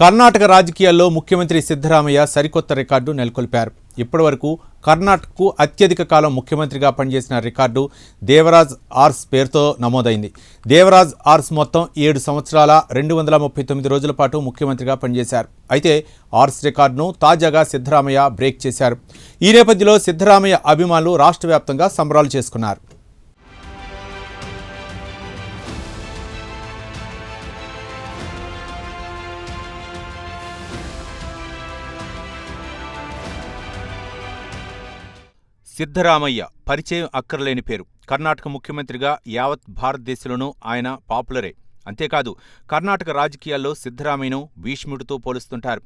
కర్ణాటక రాజకీయాల్లో ముఖ్యమంత్రి సిద్ధరామయ్య సరికొత్త రికార్డు నెలకొల్పారు. ఇప్పటివరకు కర్ణాటకకు అత్యధిక కాలం ముఖ్యమంత్రిగా పనిచేసిన రికార్డు దేవరాజ్ ఆర్స్ పేరుతో నమోదైంది. దేవరాజ్ ఆర్స్ మొత్తం 7 సంవత్సరాల 239 రోజుల పాటు ముఖ్యమంత్రిగా పనిచేశారు. అయితే ఆర్స్ రికార్డును తాజాగా సిద్ధరామయ్య బ్రేక్ చేశారు. ఈ నేపథ్యంలో సిద్ధరామయ్య అభిమానులు రాష్ట్ర వ్యాప్తంగా సంబరాలు చేసుకున్నారు. సిద్ధరామయ్య పరిచయం అక్కర్లేని పేరు. కర్ణాటక ముఖ్యమంత్రిగా యావత్ భారతదేశంలోనూ ఆయన పాపులరే. అంతేకాదు కర్ణాటక రాజకీయాల్లో సిద్ధరామయ్యను భీష్ముడితో పోలుస్తుంటారు.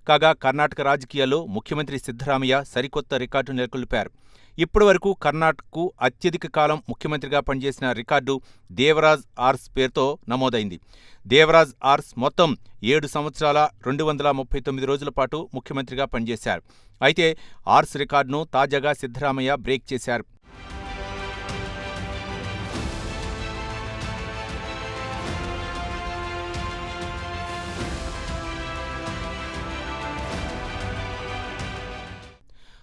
కాగా కర్ణాటక రాజకీయాల్లో ముఖ్యమంత్రి సిద్ధరామయ్య సరికొత్త రికార్డు నెలకొల్పారు. ఇప్పటివరకు కర్ణాటకకు అత్యధిక కాలం ముఖ్యమంత్రిగా పనిచేసిన రికార్డు దేవరాజ్ ఆర్స్ పేరుతో నమోదైంది. దేవరాజ్ ఆర్స్ మొత్తం 7 సంవత్సరాల 239 రోజుల పాటు ముఖ్యమంత్రిగా పనిచేశారు. అయితే ఆర్స్ రికార్డును తాజాగా సిద్ధరామయ్య బ్రేక్ చేశారు.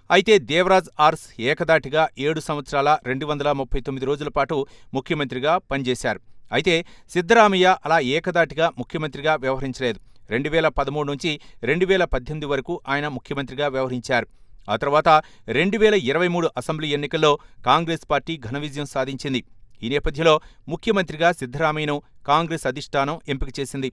అయితే దేవరాజ్ ఆర్స్ ఏకదాటిగా 7 సంవత్సరాల 239 రోజుల పాటు ముఖ్యమంత్రిగా పనిచేశారు. అయితే సిద్ధరామయ్య అలా ఏకదాటిగా ముఖ్యమంత్రిగా వ్యవహరించలేదు. 2013 నుంచి 2018 వరకు ఆయన ముఖ్యమంత్రిగా వ్యవహరించారు. ఆ తర్వాత 2023 అసెంబ్లీ ఎన్నికల్లో కాంగ్రెస్ పార్టీ ఘన విజయం సాధించింది. ఈ నేపథ్యంలో ముఖ్యమంత్రిగా సిద్ధరామయ్యను కాంగ్రెస్ అధిష్టానం ఎంపిక చేసింది.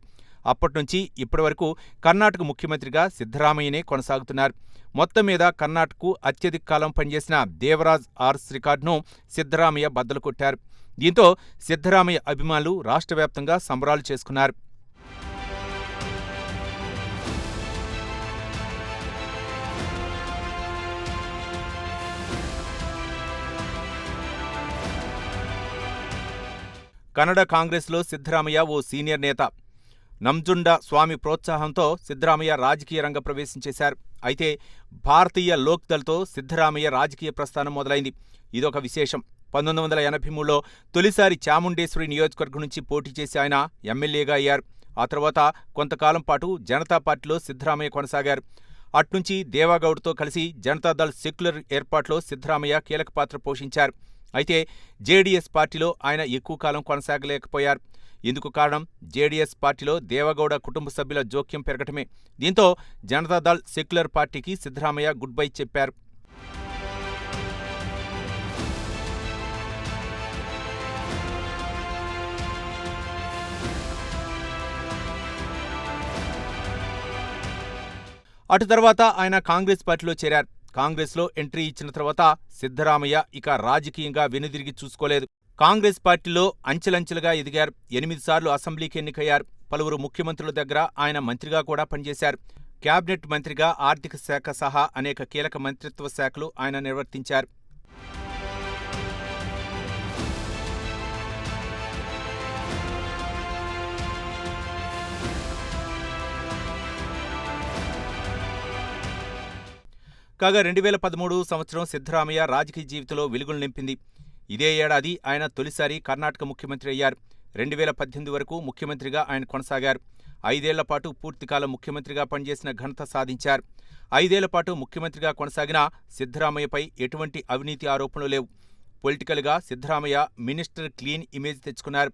అప్పట్నుంచి ఇప్పటివరకు కర్ణాటక ముఖ్యమంత్రిగా సిద్ధరామయ్యనే కొనసాగుతున్నారు. మొత్తం మీద కర్ణాటకకు అత్యధిక కాలం పనిచేసిన దేవరాజ్ ఆర్స్ రికార్డును సిద్ధరామయ్య బద్దలు కొట్టారు. దీంతో సిద్ధరామయ్య అభిమానులు రాష్ట్ర వ్యాప్తంగా సంబరాలు చేసుకున్నారు. కన్నడ కాంగ్రెస్లో సిద్ధరామయ్య ఓ సీనియర్ నేత. నంజుండ స్వామి ప్రోత్సాహంతో సిద్ధరామయ్య రాజకీయ రంగ ప్రవేశం చేశారు. అయితే భారతీయ లోక్దళ్తో సిద్ధరామయ్య రాజకీయ ప్రస్థానం మొదలైంది. ఇదొక విశేషం. 1983లో తొలిసారి చాముండేశ్వరి నియోజకవర్గం నుంచి పోటీ చేసి ఆయన ఎమ్మెల్యేగా అయ్యారు. ఆ తర్వాత కొంతకాలం పాటు జనతా పార్టీలో సిద్ధరామయ్య కొనసాగారు. అట్నుంచి దేవాగౌడ్తో కలిసి జనతాదళ్ సెక్యులర్ ఏర్పాటులో సిద్ధరామయ్య కీలక పాత్ర పోషించారు. అయితే జేడీఎస్ పార్టీలో ఆయన ఎక్కువ కాలం కొనసాగలేకపోయారు. ఇందుకు కారణం జేడీఎస్ పార్టీలో దేవగౌడ కుటుంబ సభ్యుల జోక్యం పెరగటమే. దీంతో జనతాదళ్ సెక్యులర్ పార్టీకి సిద్ధరామయ్య గుడ్ బై చెప్పారు. అటు తర్వాత ఆయన కాంగ్రెస్ పార్టీలో చేరారు. కాంగ్రెస్లో ఎంట్రీ ఇచ్చిన తర్వాత సిద్ధరామయ్య ఇక రాజకీయంగా వెనుదిరిగి చూసుకోలేదు. కాంగ్రెస్ పార్టీలో అంచెలంచెలుగా ఎదిగారు. 8 సార్లు అసెంబ్లీకి ఎన్నికయ్యారు. పలువురు ముఖ్యమంత్రుల దగ్గర ఆయన మంత్రిగా కూడా పనిచేశారు. క్యాబినెట్ మంత్రిగా ఆర్థిక శాఖ సహా అనేక కీలక మంత్రిత్వ శాఖలు ఆయన నిర్వర్తించారు. కాగా 2013 సంవత్సరం సిద్ధరామయ్య రాజకీయ జీవితంలో వెలుగులు నింపింది. ఇదే ఏడాది ఆయన తొలిసారి కర్ణాటక ముఖ్యమంత్రి అయ్యారు. 2018 వరకు ముఖ్యమంత్రిగా ఆయన కొనసాగారు. 5 ఏళ్ల పాటు పూర్తికాలం ముఖ్యమంత్రిగా పనిచేసిన ఘనత సాధించారు. 5 ఏళ్ల పాటు ముఖ్యమంత్రిగా కొనసాగిన సిద్ధరామయ్యపై ఎటువంటి అవినీతి ఆరోపణలు లేవు. పొలిటికల్గా సిద్ధరామయ్య మినిస్టర్ క్లీన్ ఇమేజ్ తెచ్చుకున్నారు.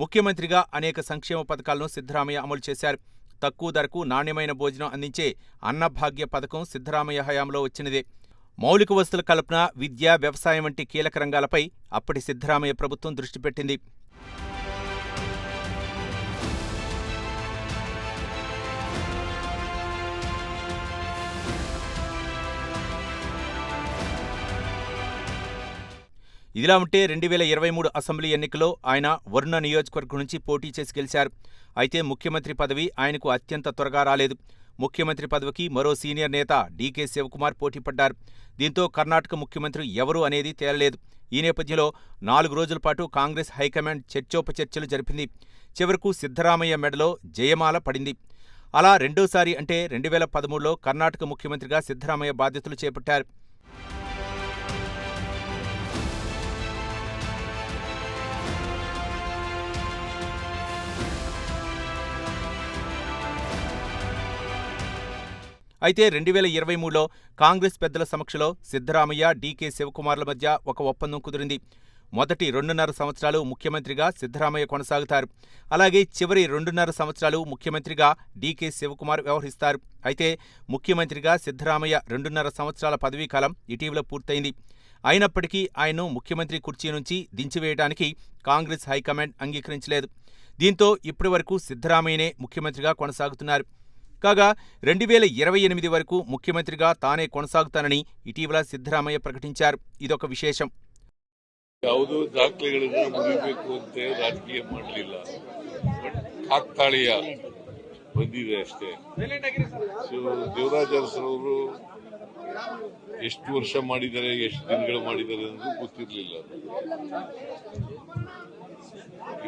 ముఖ్యమంత్రిగా అనేక సంక్షేమ పథకాలను సిద్ధరామయ్య అమలు చేశారు. తక్కువ ధరకు నాణ్యమైన భోజనం అందించే అన్నభాగ్య పథకం సిద్ధరామయ్య హయాంలో వచ్చినదే. మౌలిక వసతుల కల్పన, విద్య, వ్యవసాయం వంటి కీలక రంగాలపై అప్పటి సిద్ధరామయ్య ప్రభుత్వం దృష్టి పెట్టింది. ఇదిలా ఉంటే 2023 అసెంబ్లీ ఎన్నికల్లో ఆయన వరుణ నియోజకవర్గం నుంచి పోటీ చేసి గెలిచారు. అయితే ముఖ్యమంత్రి పదవి ఆయనకు అత్యంత త్వరగా రాలేదు. ముఖ్యమంత్రి పదవికి మరో సీనియర్ నేత డీకే శివకుమార్ పోటీపడ్డారు. దీంతో కర్ణాటక ముఖ్యమంత్రి ఎవరు అనేది తేలలేదు. ఈ నేపథ్యంలో 4 రోజుల పాటు కాంగ్రెస్ హైకమాండ్ చర్చోపచర్చలు జరిపింది. చివరకు సిద్ధరామయ్య మెడలో జయమాల పడింది. అలా రెండోసారి అంటే 2013లో కర్ణాటక ముఖ్యమంత్రిగా సిద్ధరామయ్య బాధ్యతలు చేపట్టారు. అయితే 2023లో కాంగ్రెస్ పెద్దల సమక్షంలో సిద్ధరామయ్య, డీకే శివకుమార్ల మధ్య ఒక ఒప్పందం కుదిరింది. మొదటి 2.5 సంవత్సరాలు ముఖ్యమంత్రిగా సిద్ధరామయ్య కొనసాగుతారు. అలాగే చివరి 2.5 సంవత్సరాలు ముఖ్యమంత్రిగా డీకే శివకుమార్ వ్యవహరిస్తారు. అయితే ముఖ్యమంత్రిగా సిద్ధరామయ్య 2.5 సంవత్సరాల పదవీకాలం ఇటీవల పూర్తయింది. అయినప్పటికీ ఆయన్ను ముఖ్యమంత్రి కుర్చీ నుంచి దించివేయడానికి కాంగ్రెస్ హైకమాండ్ అంగీకరించలేదు. దీంతో ఇప్పటివరకు సిద్ధరామయ్యనే ముఖ్యమంత్రిగా కొనసాగుతున్నారు. కాగా 2028 వరకు ముఖ్యమంత్రిగా తానే కొనసాగుతానని ఇటీవల ಸಿದ್ದರಾಮಯ್ಯ ప్రకటించారు. ఇదొక విశేషం. ಯಾವುದೋ ದಾಖಲೆಗಳನ್ನು ಮುರಿಬೇಕು ಅಂತ ರಾಜಕೀಯ ಮಾಡಲಿಲ್ಲ, ಕಾಕ್ತಾಳೀಯ ಬಂದಿದೆ ಅಷ್ಟೇ. ಸೊ ದೇವರಾಜ ಅರಸರವರು ಎಷ್ಟು ವರ್ಷ ಮಾಡಿದ್ದಾರೆ, ಎಷ್ಟು ದಿನಗಳು ಮಾಡಿದ್ದಾರೆ ಅನ್ನೋದು ಗೊತ್ತಿರಲಿಲ್ಲ.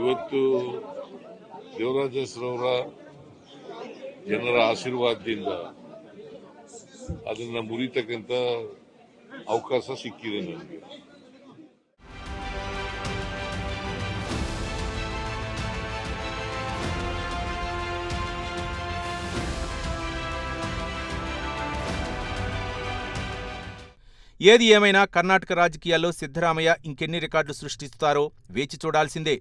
ಇವತ್ತು ದೇವರಾಜ ಅರಸರವರ ಜನರ ಆಶೀರ್ವಾದದಿಂದ ಅದನ್ನ ಮುರಿತಕ್ಕಂಥ ಅವಕಾಶ ಸಿಕ್ಕಿದೆ ನನಗೆ. ఏది ఏమైనా కర్ణాటక రాజకీయాల్లో సిద్ధరామయ్య ఇంకెన్ని రికార్డులు సృష్టిస్తారో వేచి చూడాల్సిందే.